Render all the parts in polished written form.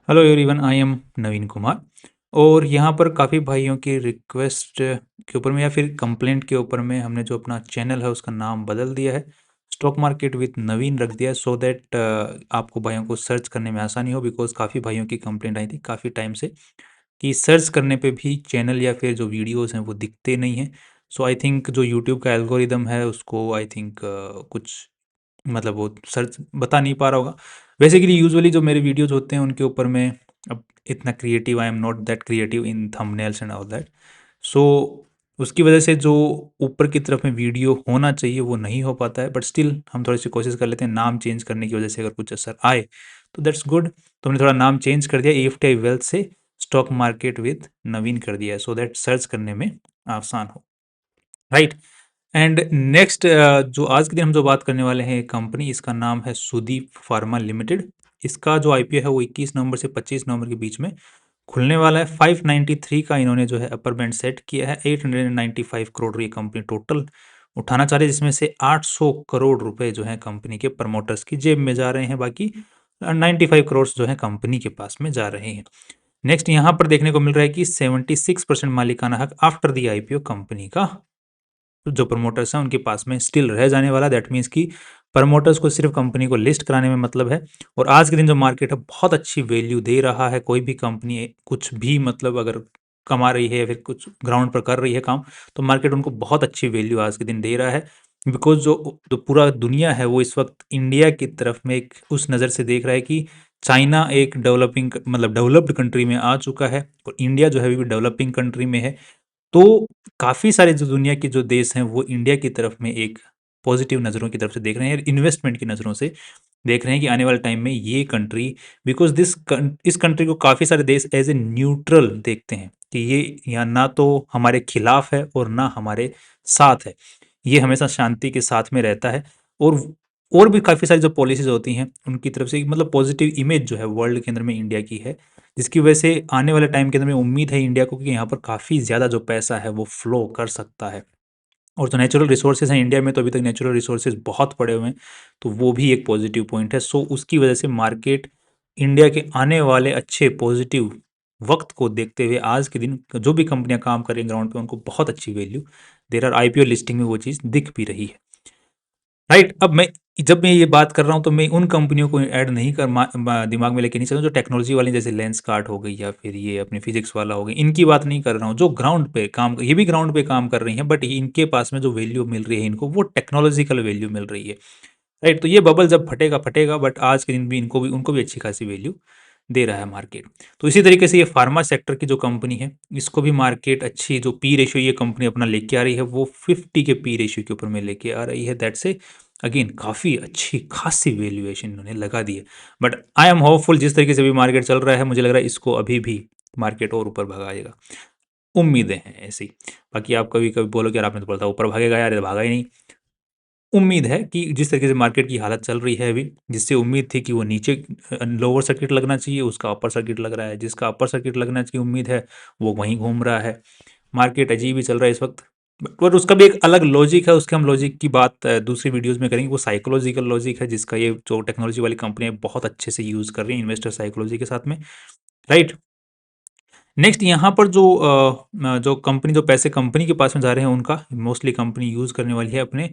Hello everyone, I am नवीन कुमार। और यहाँ पर काफ़ी भाइयों की रिक्वेस्ट के ऊपर में या फिर कंप्लेंट के ऊपर में हमने जो अपना चैनल है उसका नाम बदल दिया है, स्टॉक मार्केट विद नवीन रख दिया है, सो दैट आपको भाइयों को सर्च करने में आसानी हो। बिकॉज काफ़ी भाइयों की कंप्लेंट आई थी काफ़ी टाइम से कि सर्च करने पे भी चैनल या फिर जो वीडियोस हैं वो दिखते नहीं हैं। सो आई थिंक जो यूट्यूब का एल्गोरिदम है उसको आई थिंक कुछ मतलब वो सर्च बता नहीं पा रहा होगा। बेसिकली यूजुअली जो मेरे वीडियोज़ होते हैं उनके ऊपर मैं अब इतना creative I am not that creative in thumbnails and all that. So उसकी वजह से जो ऊपर की तरफ में वीडियो होना चाहिए वो नहीं हो पाता है, बट स्टिल हम थोड़ी सी कोशिश कर लेते हैं नाम चेंज करने की वजह से अगर कुछ असर आए तो दैट्स गुड। तो हमने थोड़ा नाम चेंज कर दिया, EFTI वेल्थ से स्टॉक मार्केट विद नवीन कर दिया है, सो दैट सर्च करने में आसान हो, राइट। एंड नेक्स्ट जो आज के दिन हम जो बात करने वाले हैं, एक कंपनी, इसका नाम है सुदीप फार्मा लिमिटेड। इसका जो IPO है वो 21 नवंबर से 25 नवंबर के बीच में खुलने वाला है। 593 का इन्होंने जो है अपर बैंड सेट किया है। 895 करोड़ ये कंपनी टोटल उठाना चाह रही है, जिसमें से 800 करोड़ रुपए जो है कंपनी के प्रमोटर्स की जेब में जा रहे हैं, बाकी 95 करोड़ जो है कंपनी के पास में जा रहे हैं। नेक्स्ट यहाँ पर देखने को मिल रहा है कि 76% मालिकाना हक आफ्टर दी IPO कंपनी का जो प्रमोटर्स हैं उनके पास में स्टिल रह जाने वाला। दैट मीन्स कि प्रमोटर्स को सिर्फ कंपनी को लिस्ट कराने में मतलब है। और आज के दिन जो मार्केट है बहुत अच्छी वैल्यू दे रहा है। कोई भी कंपनी कुछ भी मतलब अगर कमा रही है या फिर कुछ ग्राउंड पर कर रही है काम, तो मार्केट उनको बहुत अच्छी वैल्यू आज के दिन दे रहा है। बिकॉज जो पूरा दुनिया है वो इस वक्त इंडिया की तरफ में एक उस नज़र से देख रहा है कि चाइना एक डेवलपिंग मतलब डेवलप्ड कंट्री में आ चुका है और इंडिया जो है अभी भी डेवलपिंग कंट्री में है। तो काफ़ी सारे जो दुनिया के जो देश हैं वो इंडिया की तरफ में एक पॉजिटिव नज़रों की तरफ से देख रहे हैं, इन्वेस्टमेंट की नज़रों से देख रहे हैं कि आने वाले टाइम में ये कंट्री, बिकॉज इस कंट्री को काफ़ी सारे देश एज ए न्यूट्रल देखते हैं कि ये यहाँ ना तो हमारे खिलाफ है और ना हमारे साथ है, ये हमेशा शांति के साथ में रहता है। और और भी काफ़ी सारी जो पॉलिसीज होती हैं उनकी तरफ से मतलब पॉजिटिव इमेज जो है वर्ल्ड के अंदर में इंडिया की है, जिसकी वजह से आने वाले टाइम के अंदर में उम्मीद है इंडिया को कि यहाँ पर काफ़ी ज़्यादा जो पैसा है वो फ्लो कर सकता है। और जो नेचुरल रिसोर्सेज हैं इंडिया में, तो अभी तक नेचुरल रिसोर्सेज बहुत पड़े हुए हैं, तो वो भी एक पॉजिटिव पॉइंट है। सो उसकी वजह से मार्केट इंडिया के आने वाले अच्छे पॉजिटिव वक्त को देखते हुए आज के दिन जो भी कंपनियां काम कर रही हैं ग्राउंड पे उनको बहुत अच्छी value there are. IPO listing में वो चीज़ दिख भी रही है, राइट। अब मैं जब मैं ये बात कर रहा हूँ तो मैं उन कंपनियों को ऐड नहीं कर दिमाग में लेके नहीं चल रहा हूँ जो टेक्नोलॉजी वाली, जैसे लेंसकार्ट हो गई या फिर ये अपने फिजिक्स वाला हो गई, इनकी बात नहीं कर रहा हूँ। जो ग्राउंड पे काम, ये भी ग्राउंड पे काम कर रही हैं, बट इनके पास में जो वैल्यू मिल रही है इनको वो टेक्नोलॉजिकल वैल्यू मिल रही है, राइट। तो ये बबल जब फटेगा फटेगा, बट आज के दिन भी इनको भी उनको भी अच्छी खासी वैल्यू दे रहा है मार्केट। तो इसी तरीके से ये फार्मा सेक्टर की जो कंपनी है इसको भी मार्केट अच्छी जो पी रेशियो ये कंपनी अपना लेके आ रही है वो 50 के पी रेशियो के ऊपर में लेके आ रही है। दैट से अगेन काफ़ी अच्छी खासी वैल्यूएशन इन्होंने लगा दी है। बट आई एम होपफुल, जिस तरीके से भी मार्केट चल रहा है मुझे लग रहा है इसको अभी भी मार्केट और ऊपर भगाएगा, उम्मीदें हैं ऐसी। बाकी आप कभी कभी बोलो कि यार आपने तो बोला था ऊपर भागेगा, यार ये भागा ही नहीं। उम्मीद है कि जिस तरीके से मार्केट की हालत चल रही है अभी, जिससे उम्मीद थी कि वो नीचे लोअर सर्किट लगना चाहिए, उसका अपर सर्किट लग रहा है। जिसका अपर सर्किट लगना चाहिए उम्मीद है वो वहीं घूम रहा है। मार्केट अजीब ही चल रहा है इस वक्त। बट उसका भी एक अलग लॉजिक है, उसके हम लॉजिक की बात दूसरी वीडियोस में करेंगे। वो साइकोलॉजिकल लॉजिक है जिसका ये जो टेक्नोलॉजी वाली कंपनी है बहुत अच्छे से यूज़ कर रही है इन्वेस्टर साइकोलॉजी के साथ में, राइट। नेक्स्ट यहाँ पर जो कंपनी, जो पैसे कंपनी के पास में जा रहे हैं उनका मोस्टली कंपनी यूज़ करने वाली है अपने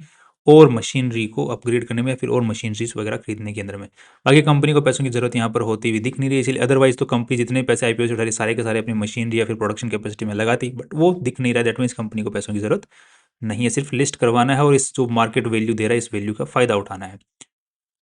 और मशीनरी को अपग्रेड करने में या फिर और मशीनरीज वगैरह खरीदने के अंदर में। बाकी कंपनी को पैसों की जरूरत यहाँ पर होती हुई दिख नहीं रही, इसलिए अदरवाइज तो कंपनी जितने पैसे IPO से उठा रही सारे के सारे अपनी मशीनरी या फिर प्रोडक्शन कैपेसिटी में लगाती, बट वो दिख नहीं रहा। दैट मीन्स कंपनी को पैसों की जरूरत नहीं है, सिर्फ लिस्ट करवाना है और इस जो मार्केट वैल्यू दे रहा है इस वैल्यू का फायदा उठाना है।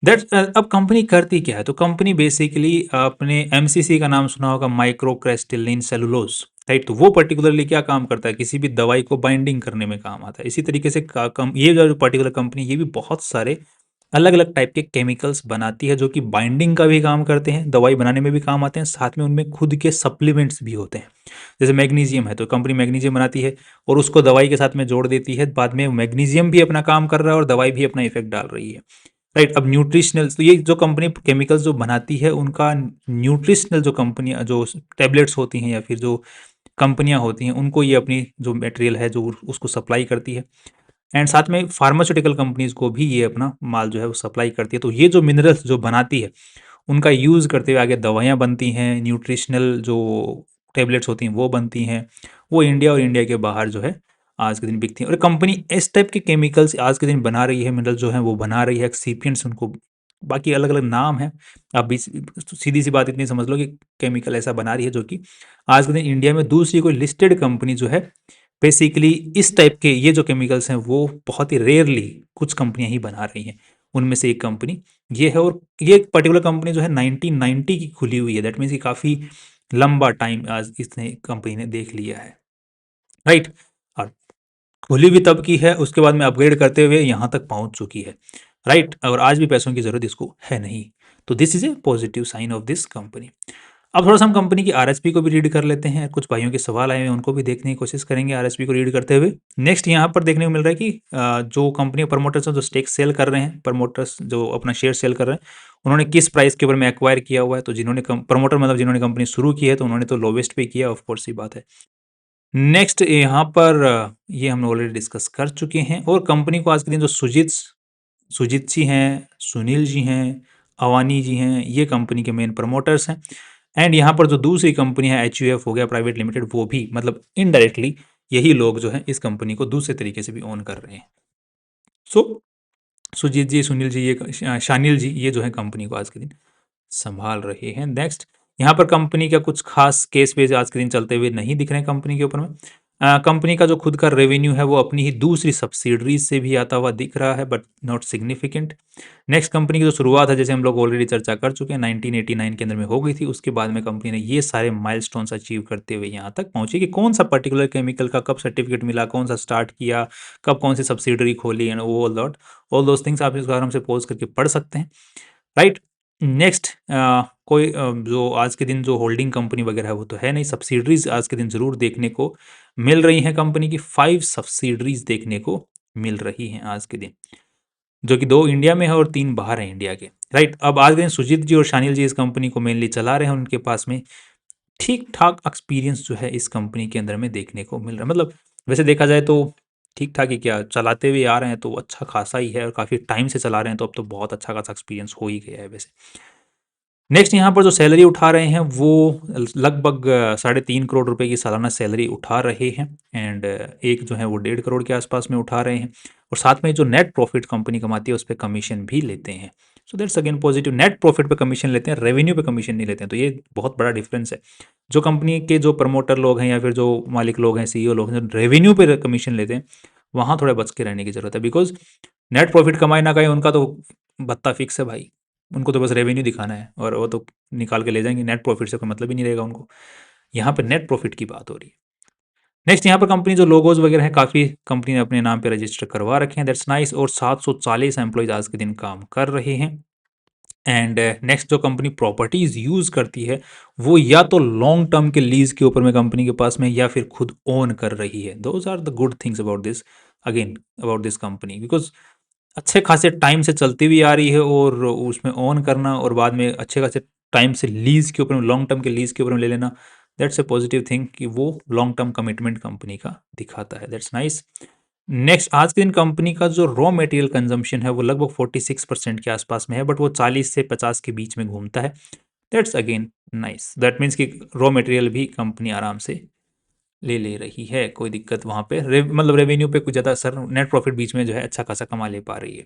दैट्स अब कंपनी करती क्या है, तो कंपनी बेसिकली अपने MCC का नाम सुना होगा, माइक्रो क्रिस्टलिन सेलुलोज, राइट। तो वो पर्टिकुलरली क्या काम करता है, किसी भी दवाई को बाइंडिंग करने में काम आता है। इसी तरीके से ये जो पर्टिकुलर कंपनी ये भी बहुत सारे अलग अलग टाइप के केमिकल्स बनाती है जो कि बाइंडिंग का भी काम करते हैं, दवाई बनाने में भी काम आते हैं, साथ में उनमें खुद के सप्लीमेंट्स भी होते हैं। जैसे मैग्नीशियम है तो कंपनी मैग्नीशियम बनाती है और उसको दवाई के साथ में जोड़ देती है, बाद में मैग्नीशियम भी अपना काम कर रहा है और दवाई भी अपना इफेक्ट डाल रही है, राइट। अब न्यूट्रिशनल, तो ये जो कंपनी केमिकल्स जो बनाती है उनका न्यूट्रिशनल जो कंपनियां जो टैबलेट्स होती हैं या फिर जो कंपनियां होती हैं उनको ये अपनी जो मटेरियल है जो उसको सप्लाई करती है। एंड साथ में फार्मास्यूटिकल कंपनीज को भी ये अपना माल जो है वो सप्लाई करती है। तो ये जो मिनरल्स जो बनाती है उनका यूज़ करते हुए आगे दवाइयाँ बनती हैं, न्यूट्रिशनल जो टैबलेट्स होती हैं वो बनती हैं, वो इंडिया और इंडिया के बाहर जो है आज के दिन बिकती हैं। और कंपनी इस टाइप के केमिकल्स आज के दिन बना रही है, मिनरल जो है वो बना रही है, एक्सिपिएंट्स उनको बाकी अलग-अलग नाम हैं। आप भी सीधी-सी बात इतनी समझ लो कि केमिकल ऐसा बना रही है जो कि आज के दिन इंडिया में दूसरी कोई लिस्टेड कंपनी जो है बेसिकली इस टाइप के ये जो केमिकल्स हैं वो बहुत ही रेयरली कुछ कंपनियां ही बना रही हैं। उनमें से एक कंपनी ये है, और ये पर्टिकुलर कंपनी जो है 1990 की खुली हुई है। दैट मीन्स कि काफ़ी लंबा टाइम आज इसने कंपनी ने देख लिया है, राइट। और खुली भी तब की है, उसके बाद में अपग्रेड करते हुए यहाँ तक पहुँच चुकी है, राइट। और आज भी पैसों की ज़रूरत इसको है नहीं। तो this is a positive sign of this company. अब थोड़ा सा हम कंपनी की आरएचपी को भी रीड कर लेते हैं। कुछ भाइयों के सवाल आए हैं उनको भी देखने की कोशिश करेंगे आरएचपी को रीड करते हुए। नेक्स्ट यहाँ पर देखने को मिल रहा है कि जो कंपनी प्रमोटर्स हैं जो स्टेक सेल कर रहे हैं, प्रमोटर्स जो अपना शेयर सेल कर रहे हैं, उन्होंने किस प्राइस के ऊपर में एक्वायर किया हुआ है। तो जिन्होंने प्रमोटर मतलब जिन्होंने कंपनी शुरू की है तो उन्होंने तो लोवेस्ट पे किया, ऑफ कोर्स, ही बात है। नेक्स्ट यहाँ पर ये हम ऑलरेडी डिस्कस कर चुके हैं। और कंपनी को आज के दिन जो सुजीत जी हैं, सुनील जी हैं, अवानी जी हैं, ये कंपनी के मेन प्रमोटर्स हैं। एंड यहाँ पर जो दूसरी कंपनी है HUF हो गया प्राइवेट लिमिटेड, वो भी मतलब इनडायरेक्टली यही लोग जो है इस कंपनी को दूसरे तरीके से भी ओन कर रहे हैं। सो सुजीत जी, सुनील जी, ये शानिल जी, ये जो है कंपनी को आज के दिन संभाल रहे हैं। नेक्स्ट यहाँ पर कंपनी का कुछ खास केस पेज आज के दिन चलते हुए नहीं दिख रहे हैं कंपनी के ऊपर में। कंपनी का जो खुद का रेवेन्यू है वो अपनी ही दूसरी सब्सिडरीज से भी आता हुआ दिख रहा है, but not significant. Next company की जो शुरुआत है, जैसे हम लोग ऑलरेडी चर्चा कर चुके हैं, 1989 के अंदर में हो गई थी। उसके बाद में कंपनी ने ये सारे माइलस्टोन्स अचीव करते हुए यहाँ तक पहुंची कि कौन सा पर्टिकुलर केमिकल का कब सर्टिफिकेट मिला, कौन सा स्टार्ट किया, कब कौन सी सब्सिडरी खोली, एंड ऑल दोज थिंग्स आप इस बारे से पोज करके पढ़ सकते हैं, राइट। नेक्स्ट कोई जो आज के दिन जो होल्डिंग कंपनी वगैरह है वो तो है नहीं। सब्सिडरीज आज के दिन जरूर देखने को मिल रही हैं। कंपनी की 5 सब्सिडरीज देखने को मिल रही हैं आज के दिन, जो कि 2 इंडिया में है और 3 बाहर हैं इंडिया के, राइट। अब आज के दिन सुजीत जी और शानिल जी इस कंपनी को मेनली चला रहे हैं। उनके पास में ठीक ठाक एक्सपीरियंस जो है इस कंपनी के अंदर में देखने को मिल रहा है। मतलब वैसे देखा जाए तो ठीक ठाक ही, क्या चलाते हुए आ रहे हैं तो अच्छा खासा ही है, और काफ़ी टाइम से चला रहे हैं तो अब तो बहुत अच्छा खासा एक्सपीरियंस हो ही गया है वैसे। नेक्स्ट यहाँ पर जो सैलरी उठा रहे हैं वो लगभग 3.5 करोड़ रुपए की सालाना सैलरी उठा रहे हैं। एंड एक जो है वो 1.5 करोड़ के आसपास में उठा रहे हैं। और साथ में जो नेट प्रॉफिट कंपनी कमाती है उस पर कमीशन भी लेते हैं। So that's again positive. Net profit पे कमीशन लेते हैं, रेवेन्यू पे कमीशन नहीं लेते हैं, तो ये बहुत बड़ा डिफरेंस है। जो कंपनी के जो प्रमोटर लोग हैं या फिर जो मालिक लोग हैं, CEO लोग हैं, जो रेवेन्यू पे कमीशन लेते हैं, वहाँ थोड़ा बच के रहने की जरूरत है। बिकॉज नेट प्रॉफिट कमाए ना कमाए उनका तो भत्ता फिक्स है भाई। उनको तो बस रेवेन्यू दिखाना है और वो तो निकाल के ले जाएंगे। नेट प्रॉफिट से कोई मतलब ही नहीं रहेगा उनको। यहाँ पे नेट प्रॉफिट की बात हो रही है। नेक्स्ट यहाँ पर कंपनी जो लोगोज वगैरह है काफ़ी कंपनी ने अपने नाम पे रजिस्टर करवा रखे हैं, दैट्स नाइस। और 740 एम्प्लॉयज आज के दिन काम कर रहे हैं। एंड नेक्स्ट जो कंपनी प्रॉपर्टीज यूज करती है वो या तो लॉन्ग टर्म के लीज के ऊपर में कंपनी के पास में, या फिर खुद ओन कर रही है। Those are the good things about this, again about this company, because अच्छे खासे टाइम से चलती हुई आ रही है, और उसमें ऑन करना और बाद में अच्छे खासे टाइम से लीज के ऊपर में, लॉन्ग टर्म के लीज के ऊपर में ले लेना, दैट्स ए पॉजिटिव थिंग कि वो लॉन्ग टर्म कमिटमेंट कंपनी का दिखाता है। That's nice. नेक्स्ट आज के दिन कंपनी का जो रॉ मटेरियल कंजम्पशन है वो लगभग 46% के आसपास में है, बट वो 40 से 50 के बीच में घूमता है। That's again nice. That means कि रॉ मटेरियल भी कंपनी आराम से ले रही है, कोई दिक्कत वहाँ पे मतलब रेवेन्यू पे कुछ ज़्यादा असर, नेट प्रॉफिट बीच में जो है अच्छा खासा कमा ले पा रही है।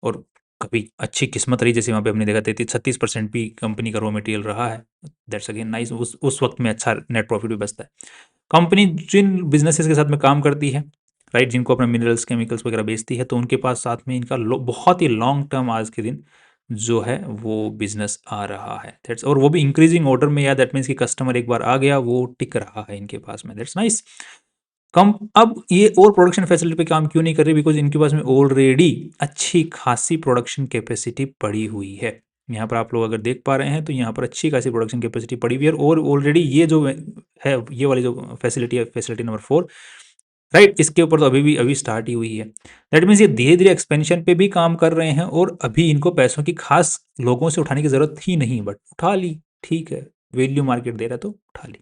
और कभी अच्छी किस्मत रही, जैसे वहाँ पे हमने देखा 33-36% भी कंपनी का रॉ मटेरियल रहा है। That's again nice. उस वक्त में अच्छा नेट प्रॉफिट भी बचता है। कंपनी जिन बिजनेसेस के साथ में काम करती है, राइट, जिनको अपना मिनरल्स केमिकल्स वगैरह बेचती है, तो उनके पास साथ में इनका बहुत ही लॉन्ग टर्म आज के दिन जो है वो बिजनेस आ रहा है। दैट्स, और वो भी इंक्रीजिंग ऑर्डर में, या दैट मीन्स कि कस्टमर एक बार आ गया वो टिक रहा है इनके पास में। That's nice. कम अब ये और प्रोडक्शन फैसिलिटी पे काम क्यों नहीं कर रही? बिकॉज इनके पास में ऑलरेडी अच्छी खासी प्रोडक्शन कैपेसिटी पड़ी हुई है। यहाँ पर आप लोग अगर देख पा रहे हैं तो यहाँ पर अच्छी खासी प्रोडक्शन कैपेसिटी पड़ी हुई है, और ऑलरेडी ये जो है, ये वाली जो फैसिलिटी है, फैसिलिटी नंबर 4, राइट, इसके ऊपर तो अभी स्टार्ट ही हुई है। दैट मीन्स ये धीरे धीरे एक्सपेंशन पे भी काम कर रहे हैं, और अभी इनको पैसों की खास लोगों से उठाने की जरूरत थी नहीं, बट उठा ली। ठीक है, वैल्यू मार्केट दे रहा है तो उठा ली।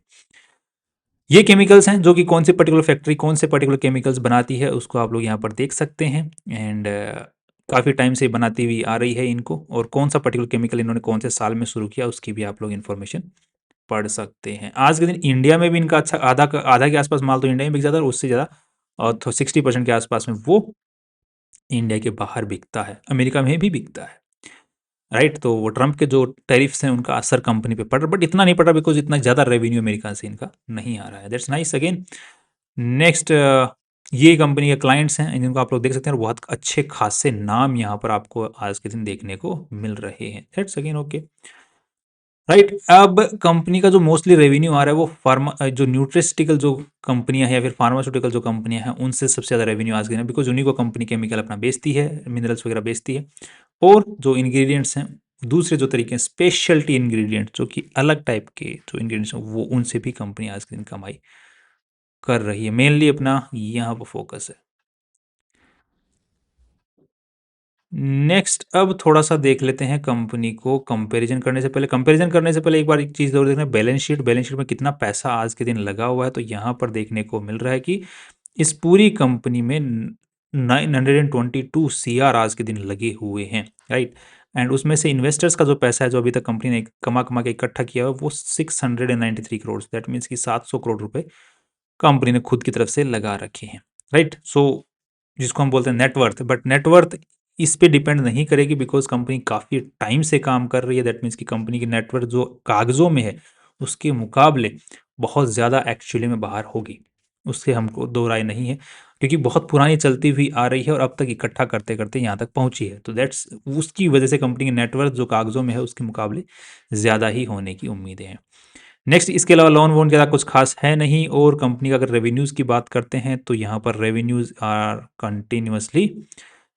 ये केमिकल्स हैं जो कि कौन सी पर्टिकुलर फैक्ट्री कौन से पर्टिकुलर केमिकल्स बनाती है उसको आप लोग यहाँ पर देख सकते हैं। एंड काफ़ी टाइम से बनाती हुई आ रही है इनको, और कौन सा पर्टिकुलर केमिकल इन्होंने कौन से साल में शुरू किया उसकी भी आप लोग इन्फॉर्मेशन पढ़ सकते हैं। आज के दिन इंडिया में भी इनका अच्छा आधा के आसपास माल तो इंडिया में बिक जाता है, और उससे ज़्यादा और तो 60% के आसपास में वो इंडिया के बाहर बिकता है, अमेरिका में भी बिकता है, राइट। तो वो ट्रंप के जो टैरिफ्स हैं उनका असर कंपनी पे पड़ रहा है, बट इतना नहीं पड़ रहा बिकॉज इतना ज़्यादा रेवेन्यू अमेरिका से इनका नहीं आ रहा है। That's nice. अगेन नेक्स्ट, ये कंपनी के क्लाइंट्स हैं, जिनको आप लोग देख सकते हैं, और बहुत अच्छे खासे नाम यहाँ पर आपको आज के दिन देखने को मिल रहे हैं। That's again okay, right. अब कंपनी का जो मोस्टली रेवेन्यू आ रहा है वो जो न्यूट्रिस्टिकल जो कंपनियां हैं या फिर फार्मास्यूटिकल जो कंपनियां हैं उनसे सबसे ज़्यादा रेवेन्यू आज के दिन, बिकॉज उन्हीं को कंपनी केमिकल अपना बेचती है, मिनरल्स वगैरह बेचती है, और जो इंग्रेडिएंट्स हैं दूसरे जो तरीके हैं स्पेशलिटी इंग्रेडिएंट्स जो कि अलग टाइप के जो इंग्रेडिएंट्स हैं वो उनसे भी कंपनी आज के दिन कमाई कर रही है। मेनली अपना यहाँ पर फोकस है। नेक्स्ट, अब थोड़ा-सा देख लेते हैं कंपनी को कंपैरिज़न करने से पहले एक बार एक चीज़ ज़रूर देखना है, बैलेंस शीट में कितना पैसा आज के दिन लगा हुआ है। तो यहाँ पर देखने को मिल रहा है कि इस पूरी कंपनी में 922 सीआर आज के दिन लगे हुए हैं, राइट। एंड उसमें से इन्वेस्टर्स का जो पैसा है जो अभी तक कंपनी ने कमा-कमा के इकट्ठा किया है वो 693 करोड़, दैट मीन्स कि 700 करोड़ रुपए कंपनी ने खुद की तरफ से लगा रखे हैं, राइट। सो जिसको हम बोलते हैं नेटवर्थ, बट नेटवर्थ इस पे डिपेंड नहीं करेगी बिकॉज कंपनी काफ़ी टाइम से काम कर रही है। दैट मीन्स कि कंपनी की नेटवर्थ जो कागज़ों में है उसके मुकाबले बहुत ज़्यादा एक्चुअली में बाहर होगी, उससे हमको दो राय नहीं है, क्योंकि बहुत पुरानी चलती हुई आ रही है और अब तक इकट्ठा करते करते यहाँ तक पहुँची है। तो दैट्स उसकी वजह से कंपनी की नेटवर्थ जो कागज़ों में है उसके मुकाबले ज़्यादा ही होने की उम्मीदें हैं। नेक्स्ट, इसके अलावा लोन वोन ज़्यादा कुछ खास है नहीं, और कंपनी का अगर रेवेन्यूज़ की बात करते हैं तो यहाँ पर रेवेन्यूज़ आर कंटिन्यूअसली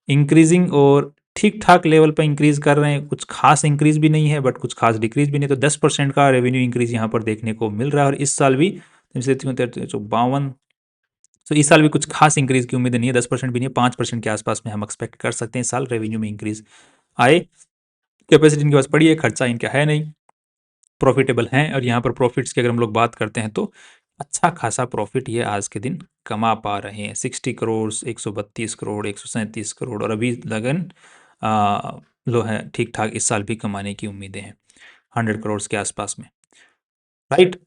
इंक्रीजिंग, और ठीक ठाक लेवल पर इंक्रीज कर रहे हैं। कुछ खास इंक्रीज भी नहीं है बट कुछ खास डिक्रीज भी नहीं, तो 10% का रेवेन्यू इंक्रीज यहाँ पर देखने को मिल रहा है। और इस साल भी 52, तो इस साल भी कुछ खास इंक्रीज की उम्मीद नहीं है, 10% भी नहीं है, 5% के आसपास में हम एक्सपेक्ट कर सकते हैं इस साल रेवेन्यू में इंक्रीज आए। कैपेसिटी इनके पास पड़ी है, खर्चा इनका है नहीं, प्रॉफिटेबल हैं, और यहाँ पर प्रॉफिट्स की अगर हम लोग बात करते हैं तो अच्छा खासा प्रॉफिट ये आज के दिन कमा पा रहे हैं। 60 करोड़, 132 करोड़, 137 करोड़, और अभी लगन लो है ठीक ठाक इस साल भी कमाने की उम्मीदें हैं 100 करोड़ के आसपास में, राइट।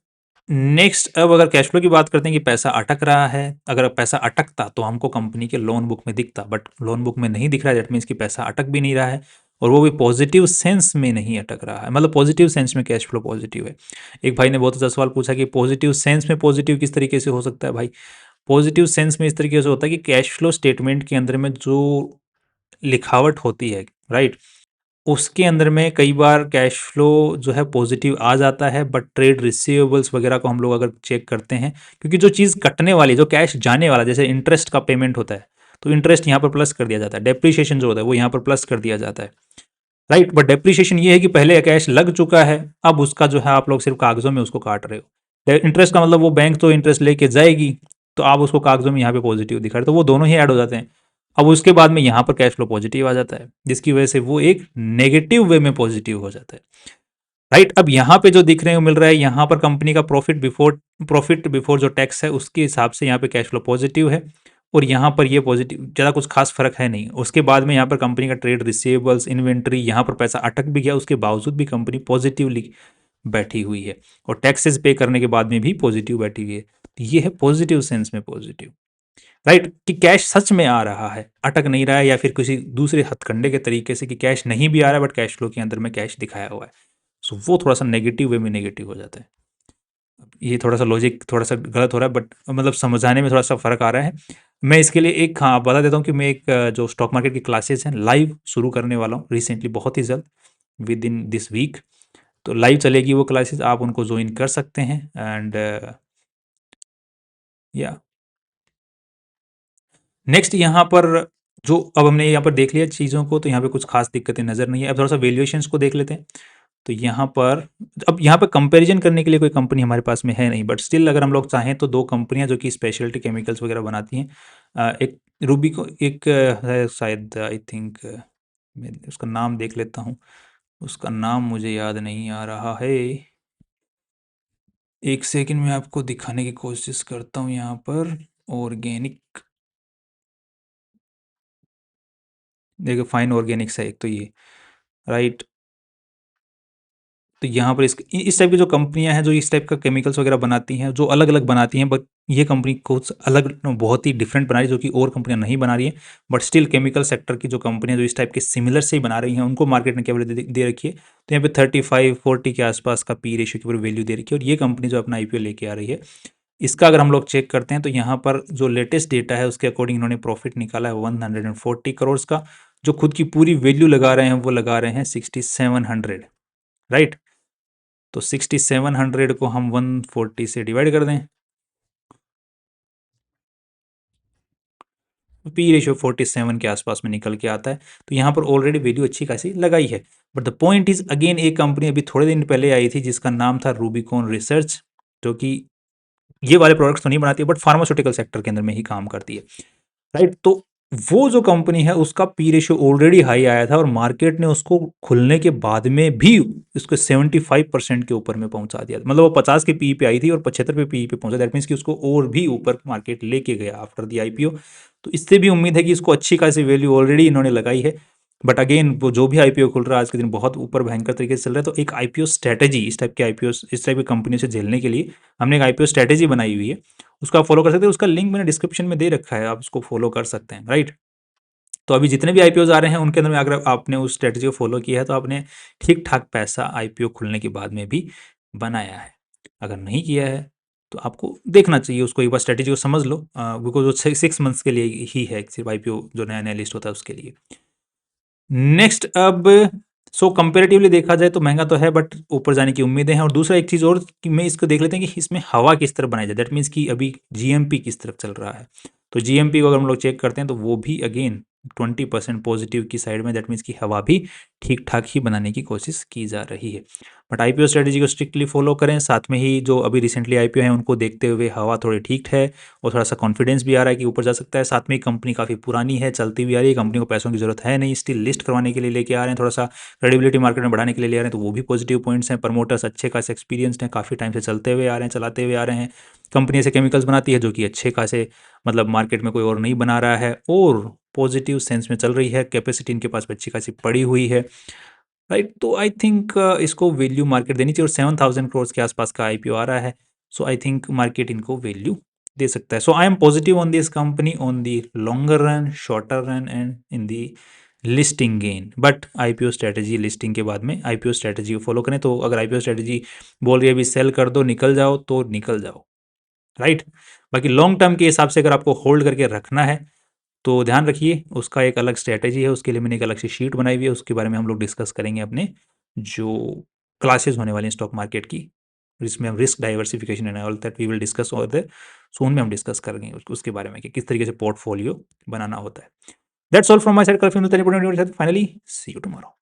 नेक्स्ट, अब अगर कैश फ्लो की बात करते हैं कि पैसा अटक रहा है, अगर पैसा अटकता तो हमको कंपनी के लोन बुक में दिखता, बट लोन बुक में नहीं दिख रहा है। दैट मीन्स कि पैसा अटक भी नहीं रहा है, और वो भी पॉजिटिव सेंस में नहीं अटक रहा है, मतलब पॉजिटिव सेंस में कैश फ्लो पॉजिटिव है। एक भाई ने बहुत अच्छा सवाल पूछा कि पॉजिटिव सेंस में पॉजिटिव किस तरीके से हो सकता है भाई। पॉजिटिव सेंस में इस तरीके से होता है कि कैश फ्लो स्टेटमेंट के अंदर में जो लिखावट होती है, राइट, उसके अंदर में कई बार कैश फ्लो जो है पॉजिटिव आ जाता है, बट ट्रेड रिसीवेबल्स वगैरह को हम लोग अगर चेक करते हैं, क्योंकि जो चीज़ कटने वाली, जो कैश जाने वाला, जैसे इंटरेस्ट का पेमेंट होता है तो इंटरेस्ट यहाँ पर प्लस कर दिया जाता है, डेप्रीशिएशन जो होता है वो यहाँ पर प्लस कर दिया जाता है, राइट। बट डेप्रीशिएशन ये है कि पहले कैश लग चुका है, अब उसका जो है आप लोग सिर्फ कागजों में उसको काट रहे हो। इंटरेस्ट का मतलब वो बैंक तो इंटरेस्ट लेके जाएगी, तो आप उसको कागजों में यहाँ पे पॉजिटिव दिखा रहे, तो वो दोनों ही ऐड हो जाते हैं। अब उसके बाद में यहाँ पर कैश फ्लो पॉजिटिव आ जाता है, जिसकी वजह से वो एक नेगेटिव वे में पॉजिटिव हो जाता है, राइट। अब यहाँ पे जो दिख रहे हैं मिल रहा है, यहाँ पर कंपनी का प्रॉफिट बिफोर जो टैक्स है उसके हिसाब से यहाँ पे कैश फ्लो पॉजिटिव है, और यहाँ पर ये पॉजिटिव ज़्यादा कुछ खास फर्क है नहीं। उसके बाद में यहाँ पर कंपनी का ट्रेड रिसीवेबल्स, इन्वेंट्री, यहाँ पर पैसा अटक भी गया, उसके बावजूद भी कंपनी पॉजिटिवली बैठी हुई है, और टैक्सेस पे करने के बाद में भी पॉजिटिव बैठी हुई है। तो ये है पॉजिटिव सेंस में पॉजिटिव, राइट, कि कैश सच में आ रहा है, अटक नहीं रहा है, या फिर किसी दूसरे हथकंडे के तरीके से कि कैश नहीं भी आ रहा है बट कैश फ्लो के अंदर में कैश दिखाया हुआ है। सो वो थोड़ा सा नेगेटिव वे में नेगेटिव हो जाता है। ये थोड़ा सा लॉजिक थोड़ा सा गलत हो रहा है, बट मतलब समझाने में थोड़ा सा फ़र्क आ रहा है। मैं इसके लिए एक हाँ बता देता हूँ कि मैं एक जो स्टॉक मार्केट की क्लासेस हैं लाइव शुरू करने वाला हूँ रिसेंटली, बहुत ही जल्द, विद इन दिस वीक। तो लाइव चलेगी वो क्लासेस, आप उनको ज्वाइन कर सकते हैं। एंड या नेक्स्ट, यहाँ पर जो अब हमने यहाँ पर देख लिया चीज़ों को, तो यहाँ पे कुछ खास दिक्कतें नज़र नहीं है। अब थोड़ा सा वैल्यूएशंस को देख लेते हैं। तो यहाँ पर अब यहाँ पर कंपैरिजन करने के लिए कोई कंपनी हमारे पास में है नहीं, बट स्टिल अगर हम लोग चाहें तो दो कंपनियां जो कि स्पेशलिटी केमिकल्स वगैरह बनाती हैं, एक रूबी को एक है शायद, आई थिंक मैं उसका नाम देख लेता हूँ, उसका नाम मुझे याद नहीं आ रहा है। एक सेकंड में आपको दिखाने की कोशिश करता हूँ यहाँ पर। ऑर्गेनिक देखिए फाइन ऑर्गेनिक्स है एक तो ये, राइट। तो यहाँ पर इस टाइप की जो कंपनियाँ हैं जो इस टाइप का केमिकल्स वगैरह बनाती हैं, जो अलग अलग बनाती हैं, बट ये कंपनी कुछ अलग बहुत ही डिफरेंट बना रही है जो कि और कंपनियां नहीं बना रही हैं। बट स्टिल केमिकल सेक्टर की जो कंपनियां जो इस टाइप के सिमिलर से ही बना रही हैं उनको मार्केट ने क्या वैल्यू दे रखी है, तो यहाँ पे 35-40 के आसपास का पी रेशियो की वैल्यू दे रखी है। और ये कंपनी जो अपना आईपीओ लेके आ रही है, इसका अगर हम लोग चेक करते हैं तो यहाँ पर जो लेटेस्ट डेटा है उसके अकॉर्डिंग इन्होंने प्रॉफिट निकाला है 140 करोड़ का। जो खुद की पूरी वैल्यू लगा रहे हैं वो लगा रहे हैं 6700, राइट। तो 6700 को हम 140 से डिवाइड कर दें, पी रेशियो 47 के आसपास में निकल के आता है। तो यहाँ पर ऑलरेडी वैल्यू अच्छी खासी लगाई है। But the point is again, एक कंपनी अभी थोड़े दिन पहले आई थी जिसका नाम था रूबिकॉन रिसर्च, जो कि ये वाले प्रोडक्ट्स तो नहीं बनाती है बट फार्मास्यूटिकल सेक्टर के अंदर में ही काम करती है, राइट। तो वो जो कंपनी है उसका पी रेशियो ऑलरेडी हाई आया था और मार्केट ने उसको खुलने के बाद में भी उसको 75% के ऊपर में पहुंचा दिया, मतलब वो 50 के पी पे आई थी और 75 पे पी पे पहुंचा। दैट मीन्स कि उसको और भी ऊपर मार्केट लेके गया आफ्टर दी आईपीओ। तो इससे भी उम्मीद है कि इसको अच्छी खासी वैल्यू ऑलरेडी इन्होंने लगाई है। बट अगेन वो जो भी आईपीओ खुल रहा है आज के दिन बहुत ऊपर भयंकर तरीके से चल रहा है। तो एक आईपीओ स्ट्रैटेजी इस टाइप के आईपीओ इस टाइप की कंपनी से झेलने के लिए हमने एक आईपीओ स्ट्रैटेजी बनाई हुई है, उसको आप फॉलो कर सकते हैं। उसका लिंक मैंने डिस्क्रिप्शन में दे रखा है, आप उसको फॉलो कर सकते हैं, राइट। तो अभी जितने भी आईपीओ आ रहे हैं उनके अंदर में अगर आपने उस स्ट्रेटजी को फॉलो किया है तो आपने ठीक ठाक पैसा आईपीओ खुलने के बाद में भी बनाया है। अगर नहीं किया है तो आपको देखना चाहिए उसको, एक बार स्ट्रेटजी को समझ लो, बिकॉज वो 6 मंथ्स के लिए ही है सिर्फ आईपीओ जो नया नया लिस्ट होता है उसके लिए। नेक्स्ट अब सो कंपेरेटिवली देखा जाए तो महंगा तो है बट ऊपर जाने की उम्मीदें हैं। और दूसरा एक चीज़ और कि मैं इसको देख लेते हैं कि इसमें हवा किस तरफ बनाई जाए, दैट मीन्स कि अभी जीएमपी किस तरफ चल रहा है। तो जीएमपी को अगर हम लोग चेक करते हैं तो वो भी अगेन 20% पॉजिटिव की साइड में, दैट मीन्स कि हवा भी ठीक ठाक ही बनाने की कोशिश की जा रही है। बट आईपीओ स्ट्रेटेजी को स्ट्रिक्टली फॉलो करें, साथ में ही जो अभी रिसेंटली आईपीओ हैं उनको देखते हुए हवा थोड़ी ठीक है और थोड़ा सा कॉन्फिडेंस भी आ रहा है कि ऊपर जा सकता है। साथ में कंपनी काफ़ी पुरानी है, चलती हुई आ रही है, कंपनी को पैसों की जरूरत है नहीं, स्टिल लिस्ट करवाने के लिए लेके आ रहे हैं, थोड़ा सा क्रेडिबिलिटी मार्केट में बढ़ाने के लिए ले आ रहे हैं, तो वो भी पॉजिटिव पॉइंट्स हैं। प्रमोटर्स अच्छे खासे एक्सपीरियंसड हैं, काफ़ी टाइम से चलते हुए आ रहे हैं, चलाते हुए आ रहे हैं। कंपनी ऐसे केमिकल्स बनाती है जो कि अच्छे खासे मतलब मार्केट में कोई और नहीं बना रहा है और पॉजिटिव सेंस में चल रही है, कैपेसिटी इनके पास अच्छी खासी पड़ी हुई है, राइट। तो आई थिंक इसको वैल्यू मार्केट देनी चाहिए और 7,000 करोड़ के आसपास का आईपीओ आ रहा है। सो आई थिंक मार्केट इनको वैल्यू दे सकता है। So I am positive on this company on the longer run, shorter run and in the listing gain. But IPO strategy listing के बाद में आईपीओ स्ट्रेटजी को फॉलो करें। तो अगर आईपीओ स्ट्रेटजी बोल रही है अभी सेल कर दो निकल जाओ तो निकल जाओ, राइट। बाकी लॉन्ग टर्म के हिसाब से अगर आपको होल्ड करके रखना है तो ध्यान रखिए उसका एक अलग स्ट्रैटेजी है, उसके लिए मैंने एक अलग से शीट बनाई हुई है, उसके बारे में हम लोग डिस्कस करेंगे अपने जो क्लासेस होने वाली हैं स्टॉक मार्केट की, जिसमें हम risk diversification and all that we will discuss और द सोन में हम डिस्कस करेंगे उसके बारे में कि किस तरीके से पोर्टफोलियो बनाना होता है। That's all from my side. कल फिर मिलते हैं फाइनली सी यू टुमारो।